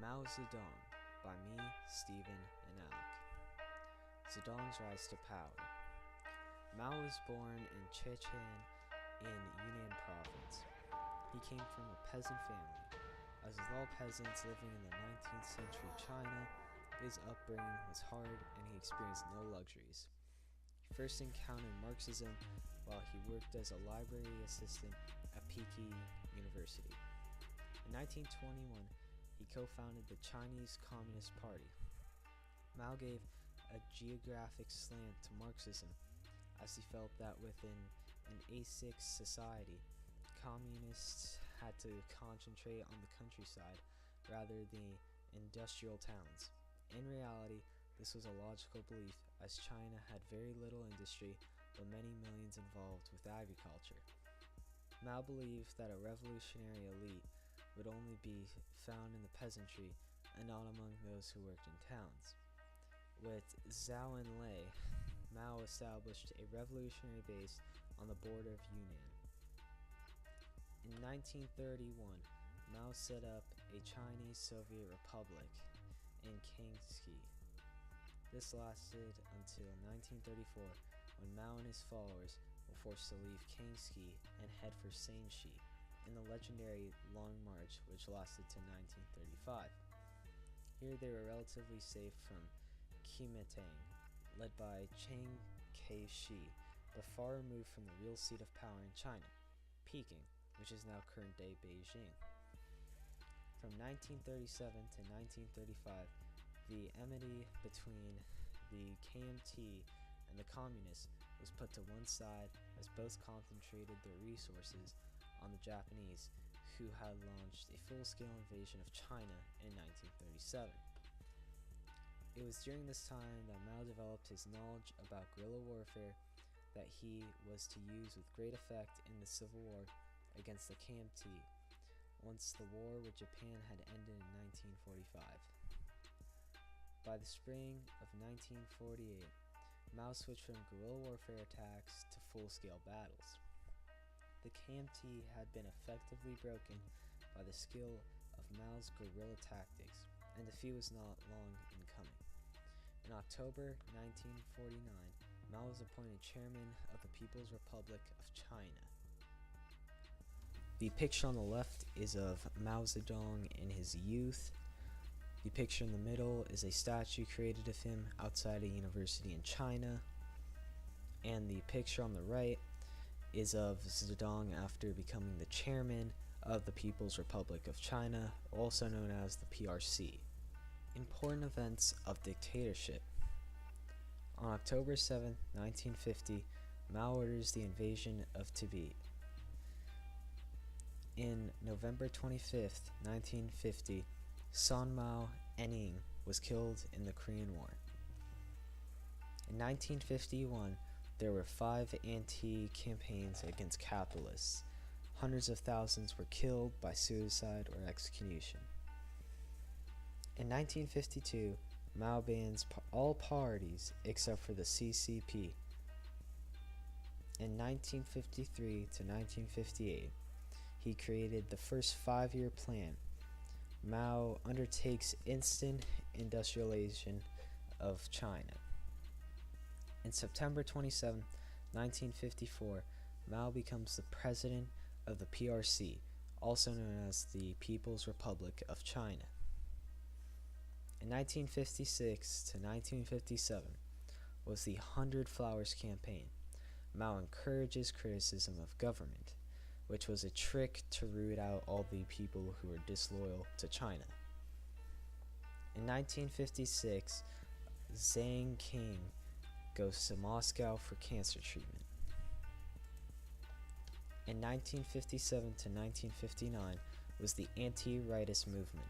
Mao Zedong by me, Stephen, and Alec. Zedong's rise to power. Mao was born in Chechen in Yunnan province. He came from a peasant family. As with all peasants living in the 19th century China, his upbringing was hard and he experienced no luxuries. He first encountered Marxism while he worked as a library assistant at Peking University. In 1921, he co-founded the Chinese Communist Party. Mao gave a geographic slant to Marxism, as he felt that within an A6 society, communists had to concentrate on the countryside rather than industrial towns. In reality, this was a logical belief, as China had very little industry but many millions involved with agriculture. Mao believed that a revolutionary elite would only be found in the peasantry and not among those who worked in towns. With Zhou Enlai, Mao established a revolutionary base on the border of Yunnan. In 1931, Mao set up a Chinese Soviet Republic in Kangxi. This lasted until 1934, when Mao and his followers were forced to leave Kangxi and head for Shanxi in the legendary Long March, which lasted to 1935. Here they were relatively safe from Kuomintang, led by Chiang Kai-shek, but far removed from the real seat of power in China, Peking, which is now current-day Beijing. From 1937 to 1935, the enmity between the KMT and the Communists was put to one side, as both concentrated their resources on the Japanese, who had launched a full-scale invasion of China in 1937. It was during this time that Mao developed his knowledge about guerrilla warfare that he was to use with great effect in the Civil War against the KMT, once the war with Japan had ended in 1945. By the spring of 1948, Mao switched from guerrilla warfare attacks to full-scale battles. The KMT had been effectively broken by the skill of Mao's guerrilla tactics, and defeat was not long in coming. In October 1949, Mao was appointed chairman of the People's Republic of China. The picture on the left is of Mao Zedong in his youth. The picture in the middle is a statue created of him outside a university in China. And the picture on the right is of Zedong after becoming the chairman of the People's Republic of China, also known as the PRC. Important events of dictatorship. On October 7, 1950, Mao orders the invasion of Tibet. In November 25, 1950, Sun Mao Enning was killed in the Korean War. In 1951, there were 5 anti-campaigns against capitalists. Hundreds of thousands were killed by suicide or execution. In 1952, Mao bans all parties except for the CCP. In 1953 to 1958, he created the first 5-year plan. Mao undertakes instant industrialization of China. In September 27, 1954, Mao becomes the president of the PRC, also known as the People's Republic of China. In 1956 to 1957 was the 100 Flowers campaign. Mao encourages criticism of government, which was a trick to root out all the people who were disloyal to China. In 1956, Zhang King goes to Moscow for cancer treatment. In 1957 to 1959 was the anti-rightist movement.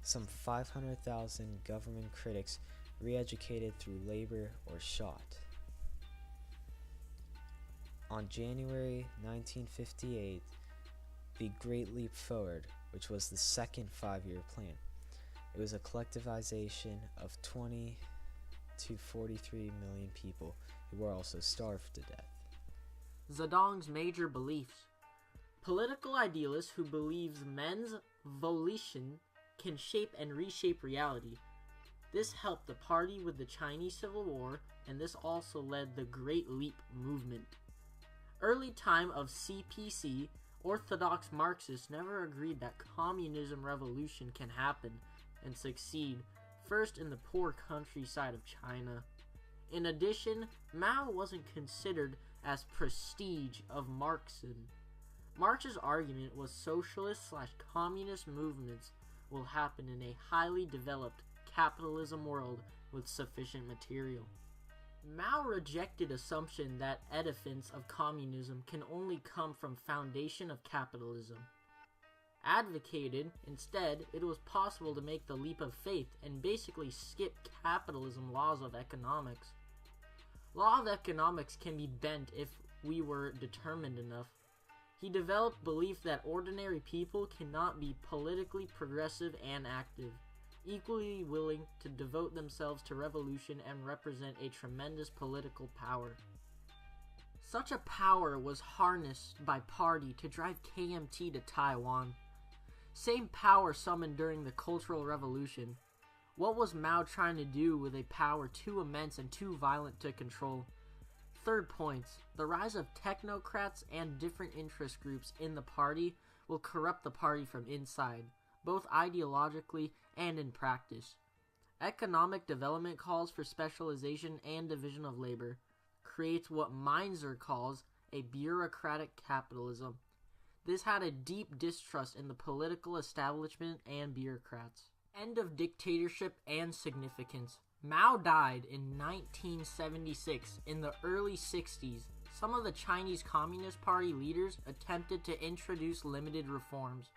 Some 500,000 government critics re-educated through labor or shot. On January 1958, the Great Leap Forward, which was the second 5-year plan. It was a collectivization of 20 to 43 million people who were also starved to death. Zedong's major beliefs. Political idealist who believes men's volition can shape and reshape reality. This helped the party with the Chinese Civil War, and this also led the Great Leap movement. Early time of CPC, orthodox Marxists never agreed that communism revolution can happen and succeed, first in the poor countryside of China. In addition, Mao wasn't considered as prestige of Marxism. Marx's argument was socialist/communist movements will happen in a highly developed capitalism world with sufficient material. Mao rejected assumption that edifice of communism can only come from foundation of capitalism. Advocated, instead, it was possible to make the leap of faith and basically skip capitalism laws of economics. Law of economics can be bent if we were determined enough. He developed belief that ordinary people cannot be politically progressive and active, equally willing to devote themselves to revolution and represent a tremendous political power. Such a power was harnessed by party to drive KMT to Taiwan. Same power summoned during the Cultural Revolution. What was Mao trying to do with a power too immense and too violent to control? Third points, the rise of technocrats and different interest groups in the party will corrupt the party from inside, both ideologically and in practice. Economic development calls for specialization and division of labor, creates what Mainzer calls a bureaucratic capitalism. This had a deep distrust in the political establishment and bureaucrats. End of dictatorship and significance. Mao died in 1976. In the early 60s, some of the Chinese Communist Party leaders attempted to introduce limited reforms.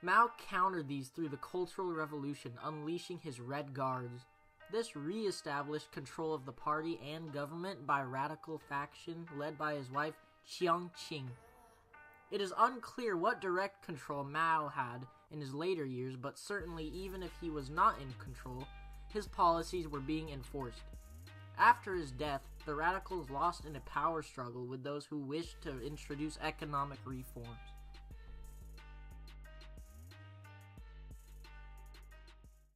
Mao countered these through the Cultural Revolution, unleashing his Red Guards. This re-established control of the party and government by a radical faction led by his wife Jiang Qing. It is unclear what direct control Mao had in his later years, but certainly even if he was not in control, his policies were being enforced. After his death, the radicals lost in a power struggle with those who wished to introduce economic reforms.